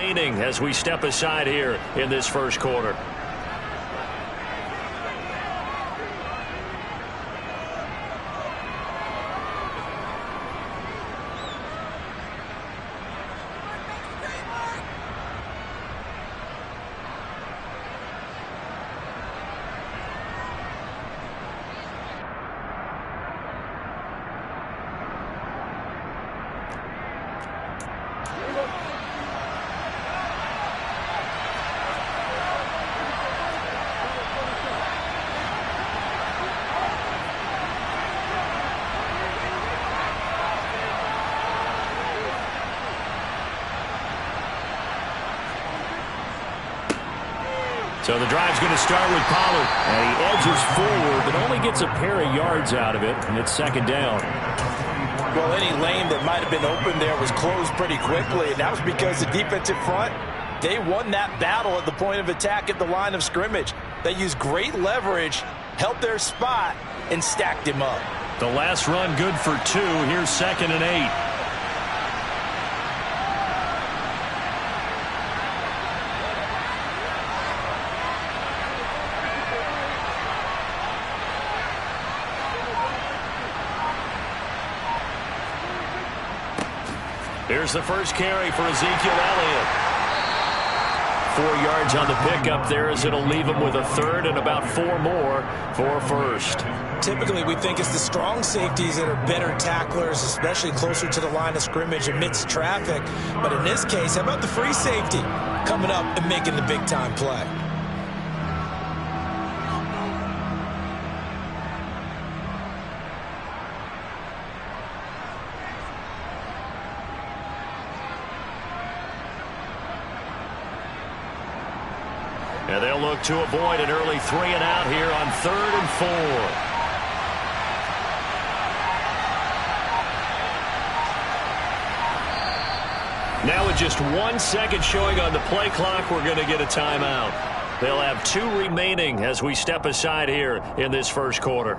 remaining as we step aside here in this first quarter. So the drive's going to start with Pollard. And he edges forward, but only gets a pair of yards out of it, and it's second down. Well, any lane that might have been open there was closed pretty quickly, and that was because the defensive front, they won that battle at the point of attack at the line of scrimmage. They used great leverage, held their spot, and stacked him up. The last run good for 2. Here's 2nd and 8. Here's the first carry for Ezekiel Elliott. 4 yards on the pickup there as it'll leave him with a third and about 4 more for first. Typically, we think it's the strong safeties that are better tacklers, especially closer to the line of scrimmage amidst traffic. But in this case, how about the free safety coming up and making the big-time play? And they'll look to avoid an early 3 and out here on 3rd and 4. Now with just 1 second showing on the play clock, we're going to get a timeout. They'll have 2 remaining as we step aside here in this first quarter.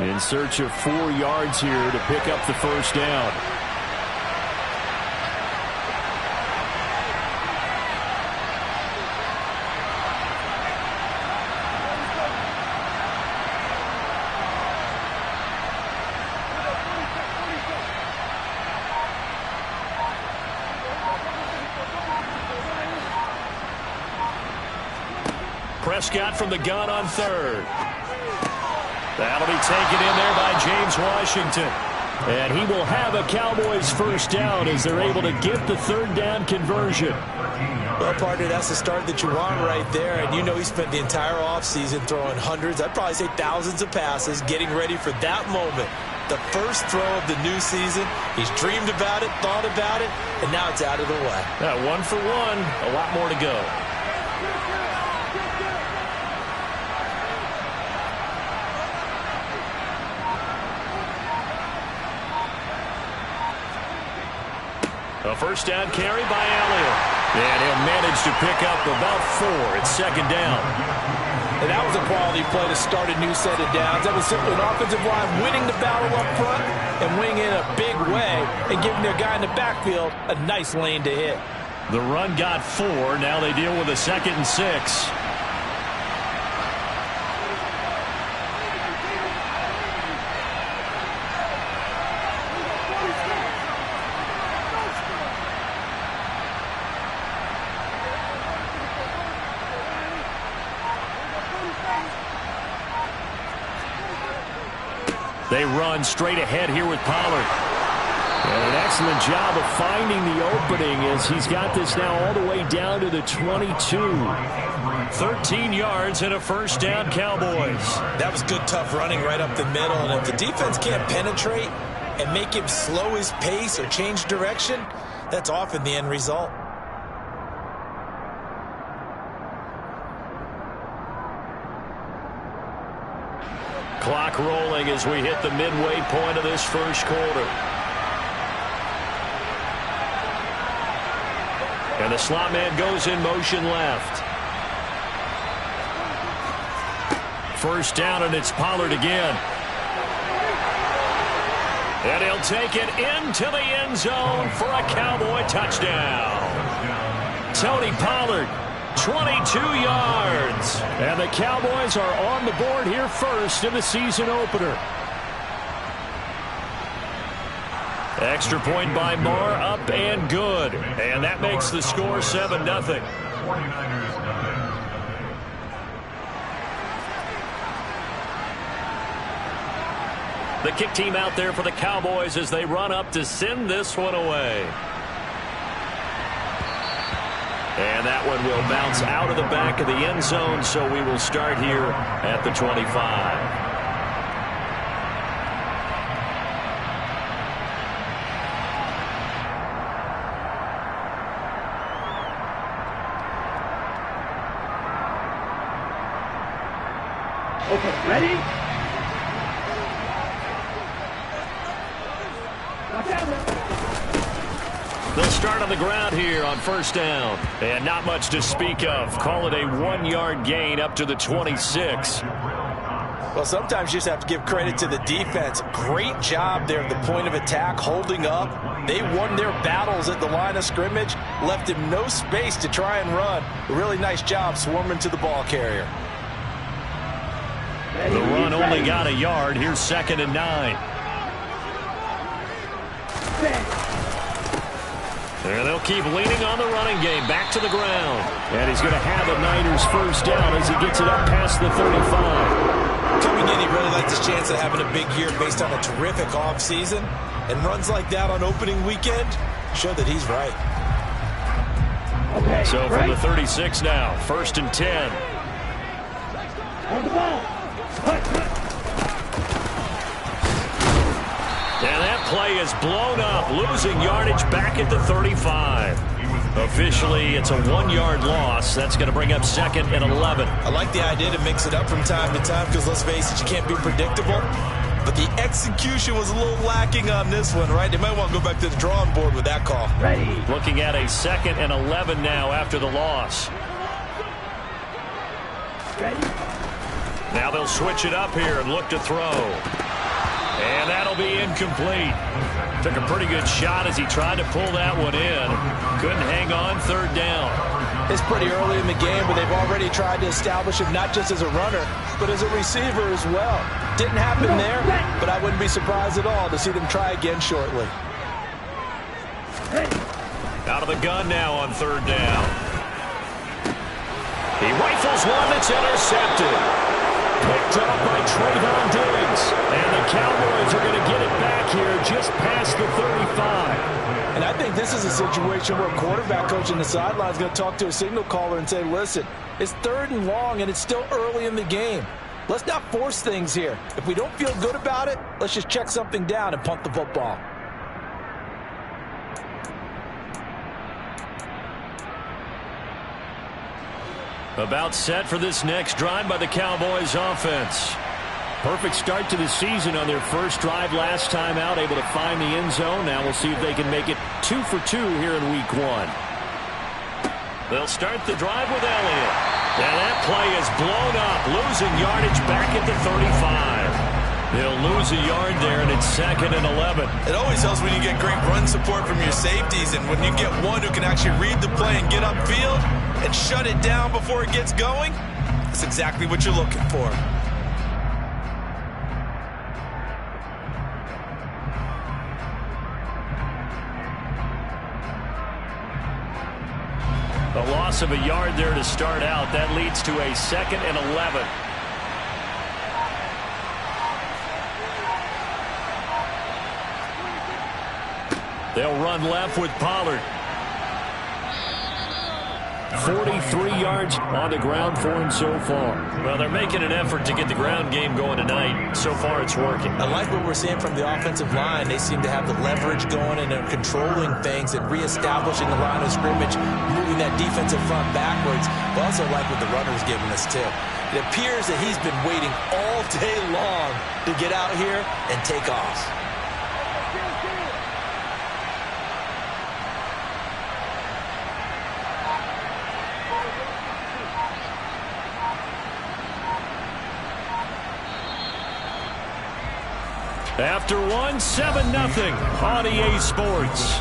In search of 4 yards here to pick up the first down. Prescott from the gun on 3rd. That'll be taken in there by James Washington. And he will have a Cowboys first down as they're able to get the 3rd down conversion. Well, partner, that's the start that you want right there. And you know he spent the entire offseason throwing hundreds, I'd probably say thousands of passes, getting ready for that moment. The first throw of the new season. He's dreamed about it, thought about it, and now it's out of the way. 1 for 1, a lot more to go. A first down carry by Elliott. And he'll manage to pick up about 4. It's second down. And that was a quality play to start a new set of downs. That was simply an offensive line winning the battle up front and winning in a big way and giving their guy in the backfield a nice lane to hit. The run got 4. Now they deal with a 2nd and 6. They run straight ahead here with Pollard. And an excellent job of finding the opening as he's got this now all the way down to the 22. 13 yards and a first down, Cowboys. That was good, tough running right up the middle. And if the defense can't penetrate and make him slow his pace or change direction, that's often the end result. Clock rolling as we hit the midway point of this first quarter. And the slot man goes in motion left. First down, and it's Pollard again. And he'll take it into the end zone for a Cowboy touchdown. Tony Pollard, 22 yards. And the Cowboys are on the board here first in the season opener. Extra point by Marr, up and good. And that makes the score 7-0. The kick team out there for the Cowboys as they run up to send this one away. And that one will bounce out of the back of the end zone, so we will start here at the 25. Okay, ready? They'll start on the ground here on first down. And not much to speak of. Call it a 1-yard gain up to the 26. Well, sometimes you just have to give credit to the defense. Great job there at the point of attack, holding up. They won their battles at the line of scrimmage, left him no space to try and run. A really nice job swarming to the ball carrier. The run only got a yard. Here's 2nd and 9. And they'll keep leaning on the running game. Back to the ground. And he's going to have the Niners first down as he gets it up past the 35. Coming in, he really likes his chance of having a big year based on a terrific offseason. And runs like that on opening weekend show that he's right. Okay, so from the 36 now, 1st and 10. On the ball. And that play is blown up, losing yardage back at the 35. Officially, it's a 1-yard loss. That's going to bring up 2nd and 11. I like the idea to mix it up from time to time because, let's face it, you can't be predictable. But the execution was a little lacking on this one, right? They might want to go back to the drawing board with that call. Ready. Looking at a 2nd and 11 now after the loss. Ready. Now they'll switch it up here and look to throw. And that'll be incomplete. Took a pretty good shot as he tried to pull that one in. Couldn't hang on 3rd down. It's pretty early in the game, but they've already tried to establish him not just as a runner, but as a receiver as well. Didn't happen there, but I wouldn't be surprised at all to see them try again shortly. Out of the gun now on 3rd down. He rifles one that's intercepted. Picked up by Trayvon Diggs. And the Cowboys are going to get it back here just past the 35. And I think this is a situation where a quarterback coach in the sideline is going to talk to a signal caller and say, listen, it's 3rd and long and it's still early in the game. Let's not force things here. If we don't feel good about it, let's just check something down and punt the football. About set for this next drive by the Cowboys offense. Perfect start to the season on their first drive last time out, able to find the end zone. Now we'll see if they can make it 2 for 2 here in week 1. They'll start the drive with Elliott. And that play is blown up, losing yardage back at the 35. They'll lose a yard there, and it's 2nd and 11. It always helps when you get great run support from your safeties, and when you get one who can actually read the play and get upfield and shut it down before it gets going, that's exactly what you're looking for. A loss of a yard there to start out. That leads to a 2nd and 11. They'll run left with Pollard. 43 yards on the ground for him so far. Well, they're making an effort to get the ground game going tonight. So far, it's working. I like what we're seeing from the offensive line. They seem to have the leverage going, and they're controlling things and reestablishing the line of scrimmage, moving that defensive front backwards. But also like what the runner's giving us, too. It appears that he's been waiting all day long to get out here and take off. After one, 7-0 on EA Sports.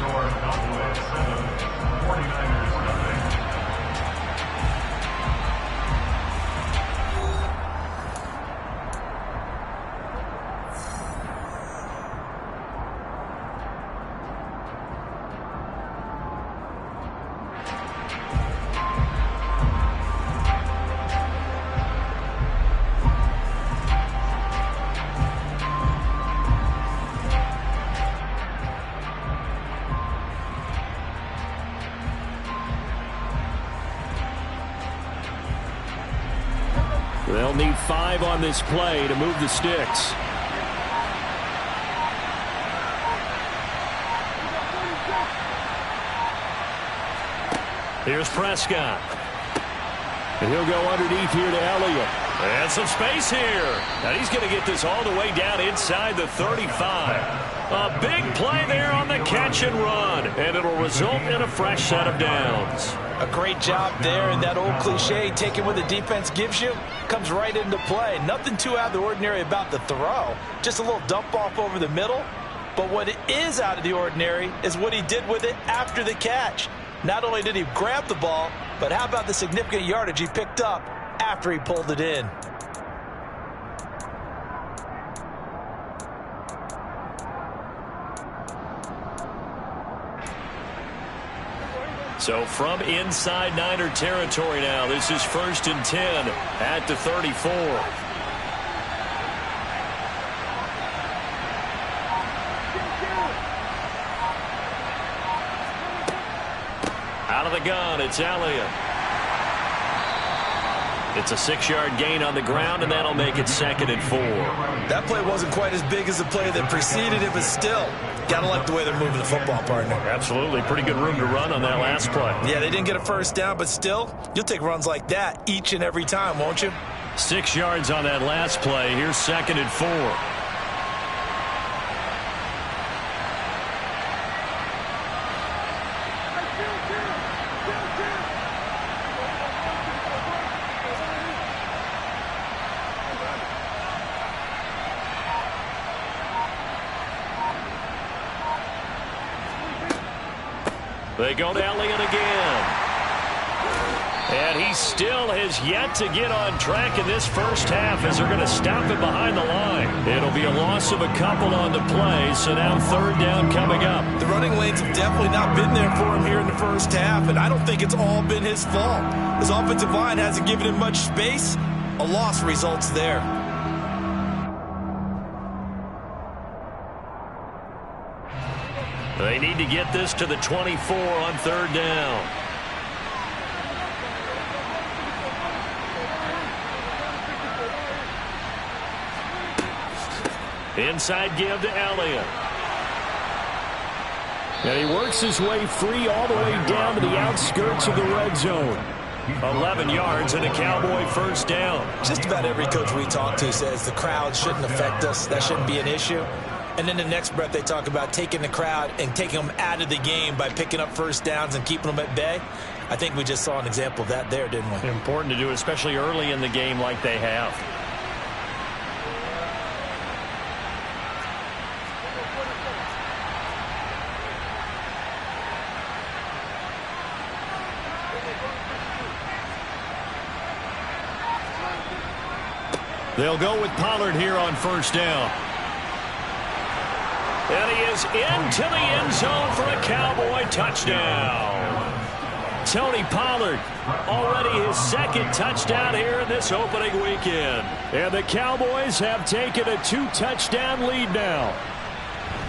They'll need 5 on this play to move the sticks. Here's Prescott. And he'll go underneath here to Elliott. And some space here. And he's going to get this all the way down inside the 35. A big play there on the catch and run. And it'll result in a fresh set of downs. A great job there, and that old cliche, taking what the defense gives you, comes right into play. Nothing too out of the ordinary about the throw. Just a little dump off over the middle. But what is out of the ordinary is what he did with it after the catch. Not only did he grab the ball, but how about the significant yardage he picked up after he pulled it in? So from inside Niner territory now, this is 1st and 10 at the 34. Out of the gun, it's Elliott. It's a 6-yard gain on the ground, and that'll make it 2nd and 4. That play wasn't quite as big as the play that preceded it, but still, gotta like the way they're moving the football, partner. Absolutely. Pretty good room to run on that last play. Yeah, they didn't get a first down, but still, you'll take runs like that each and every time, won't you? 6 yards on that last play. Here's 2nd and 4. They go to Elliott again. And he still has yet to get on track in this first half as they're going to stop him behind the line. It'll be a loss of a couple on the play, so now 3rd down coming up. The running lanes have definitely not been there for him here in the first half, and I don't think it's all been his fault. His offensive line hasn't given him much space. A loss results there. They need to get this to the 24 on 3rd down. Inside give to Elliott. And he works his way free all the way down to the outskirts of the red zone. 11 yards and a Cowboy first down. Just about every coach we talk to says the crowd shouldn't affect us. That shouldn't be an issue. And then the next breath they talk about taking the crowd and taking them out of the game by picking up first downs and keeping them at bay. I think we just saw an example of that there, didn't we? Important to do, especially early in the game like they have. They'll go with Pollard here on first down. And he is into the end zone for a Cowboy touchdown. Tony Pollard, already his 2nd touchdown here in this opening weekend. And the Cowboys have taken a 2-touchdown lead now.